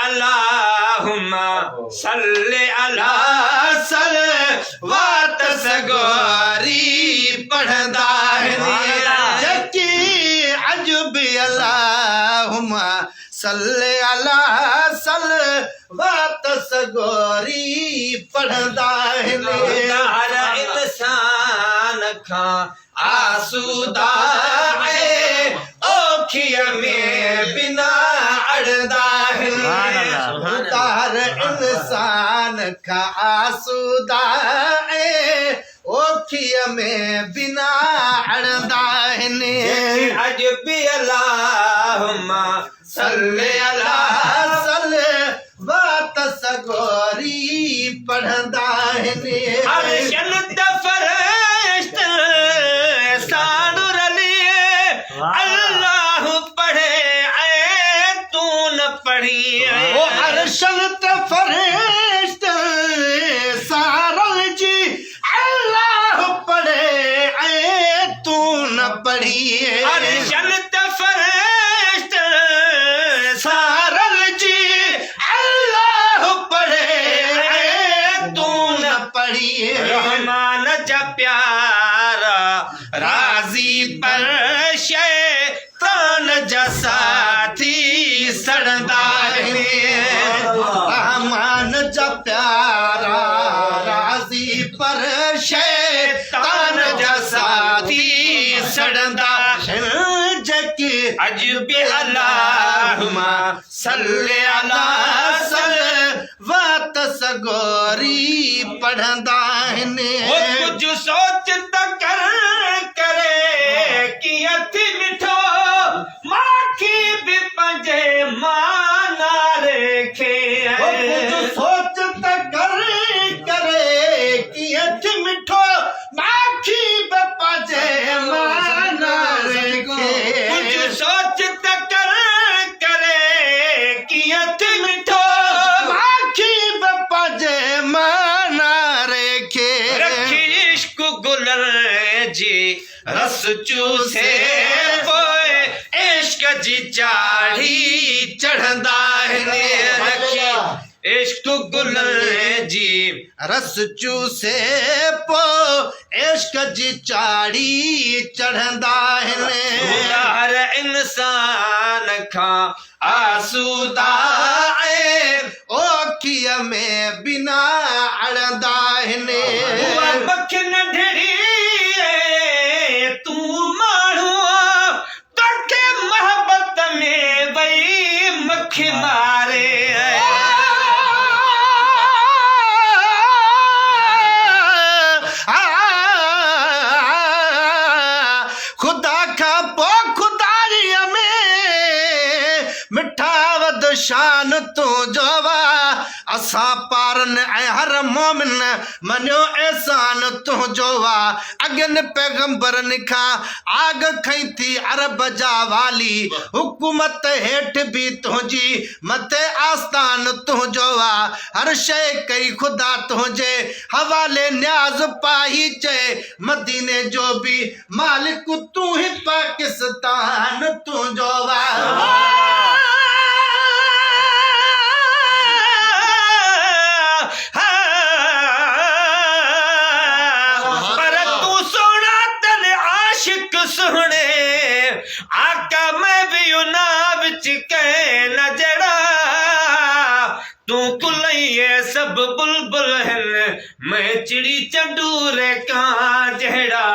अल्लाहुम्मा सल्ले अला सलवात सगोरी पढ़दा है जकी अजब अल्लाहुम्मा सल्ले अला सलवात सगोरी पढ़दा है हर इंसान खा आसूदा है ओखिया में बिना अड़दा है हर इंसान का आसूदा है ओखिया में बिना अड़दा है अज भी अल्लाहुम्मा सल्ले अला सलवात सगोरी पढ़दा है अर्शन दफरश्त सानुर लिए अल्लाह पढ़े ऐ तू न पढ़ी ओ अरशल तफरिश्त सारल जी अल्लाह पढ़े ऐ तू न पढ़ी अर्शन दफरश्त सारल जी अल्लाह पढ़े ऐ तू न पढ़ी रहमान जा प्यारा राजी पर शैतान जा साथी सड़दा है रहमान जा प्यारा राजी पर शैतान जा साथी सड़दा जकी अज भी अल्लाहुम्मा सल्ले अला सलवात सगोरी पढ़दा वो कुछ सोच त करे कि अथी मिठो माखी भी पंजे माना रेखे सोच त करे कि अठ मिठो माखी बप्पा जे माना रेखे कुछ सोच त करे कि अथी मिठो माखी बप्पा जे माना रेखे रखी इश्क गुलर जी रस चूसे पोए इश्क जी चाढ़ी चढ़दा है रखी इश्क गुलर जी रस चूसे पो इश्क जी चाड़ी चढ़ंदा है हर इंसान खा आसूदा है ओखिया में बिना अड़दा है मख नंढड़ी तू माण्हू तोखे मोहब्बत में वही मख मारे खुदा का पो खुदारीअ में मिठा वद शान तू जोवा असां पारन ऐं हर मोमिन मनियो एहसान तू जोवा अगन पैगंबरन खां आग खई थी अरब जा वाली हुकूमत हेठ भी तुंहिंजी मथे आस्थान तू जोवा हर शइ कई खुदा तुंहिंजे हवाले न्याज़ पाही चए मदीने जो भी मालिक तू ही पाकिस्तान तू जोवा पर तू सोना तन आशिक सुने आका मैं भी उना विच कह न जड़ा तू कुलैये सब बुलबुल हैं मैं चिड़ी चंडूरे का जड़ा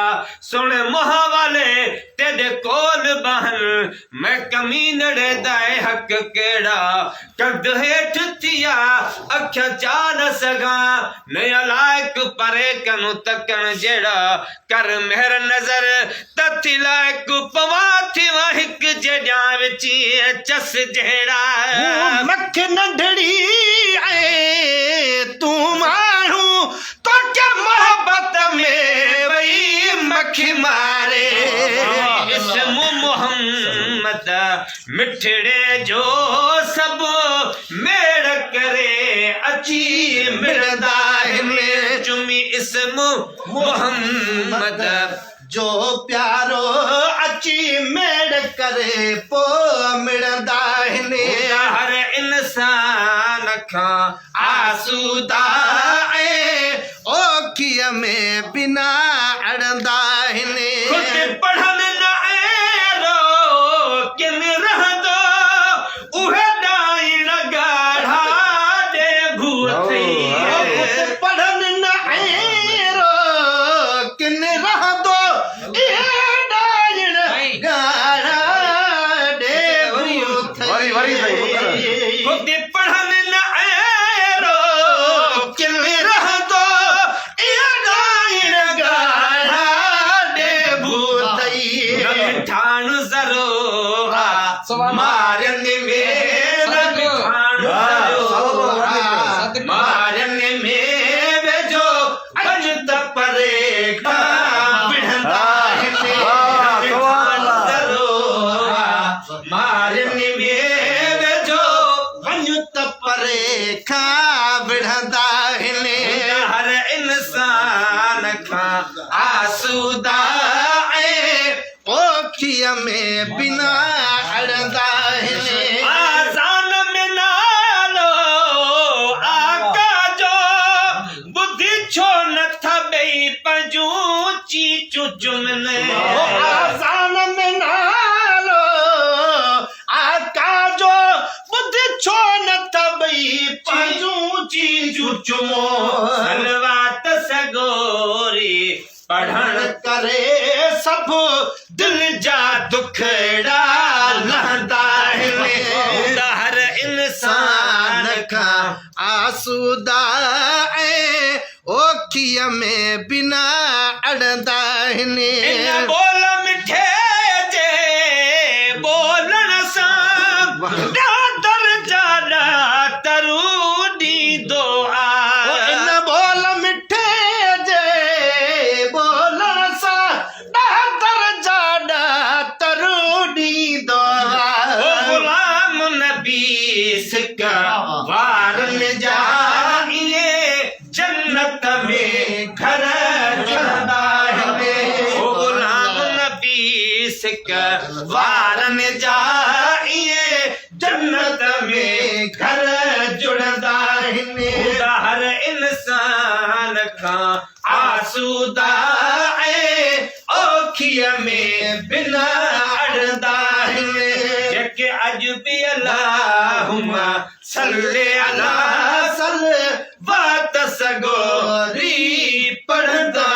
सुन मोह वाले तेरे कोल बहन मैं कमी नड़े दाए हक केड़ा कद हेठ थिया अख्या जा न सगा नया लायक परे कनु तकन जेड़ा कर मेहर नजर तथी लायक पवा थी वाहिक जड़ा विची चस जेड़ा मख नंढड़ी ऐ तू माण्हू तो क्या मोहब्बत में वही मखी मारे इसम मोहम्मद मिठड़े जो सब मेड़ करे अची मिलदा है चुमी इसम मोहम्मद जो प्यारो अची मेड़ करे पो मिलदा है हर इंसान आसूदा ओखीअ में बिना अड़ंदा आहिनि खुद पढ़न न रो किन रहंदो उहे डाइण गाढ़ा दे भूथी खुद पढ़न न रो किन रहंदो इहे डाइण गाढ़ा दे भूथी खुद पढ़न न रो किन रहंदो इहे डाइण गाढ़ा दे भूथी ठाण ज़रो मारन में ठाण ज़रो मारन में वेझो अज त परे खां विढ़ंदा आहिनि ठाण ज़रो मारन में वेझो वञ त परे खां विढ़ंदा आहिनि हर इंसान खां आसूदा ओखीअ में बिना अड़ंदा आहिनि आज़ान में नालो आका जो बुद्धि छो नथा ॿई पंहिंजूं चीचूं चुमनि आज़ान में नालो आका जो बुद्धि छो नथा ॿई पंहिंजूं चीजूं चुमो सलवात सगोरी पढ़ण करे सभु दिल जा दुखड़ा लहंदा आहिनि हर इंसान खां आसूदा ओखीअ में बिना अड़ंदा आहिनि इन बोल मिठे जे बोलण सां ॾादर जा तरू ॾींदो इन बोल मिठे जे बोलण सां ॾादर जा तरू ॾींदो गुलाम नबी सिक वारनि जा इहे जन्नत में घर जुड़ंदा आहिनि गुलाम नबी सिक वारनि जा इहे जन्नत में घर जुड़ंदा आहिनि हर इंसान खां आसूदा ओखीअ में बिना अड़ंदा आहिनि जेके अॼु बि अल्लाहुम्मा सल्ले अला सल वात सगोरी पढ़ंदा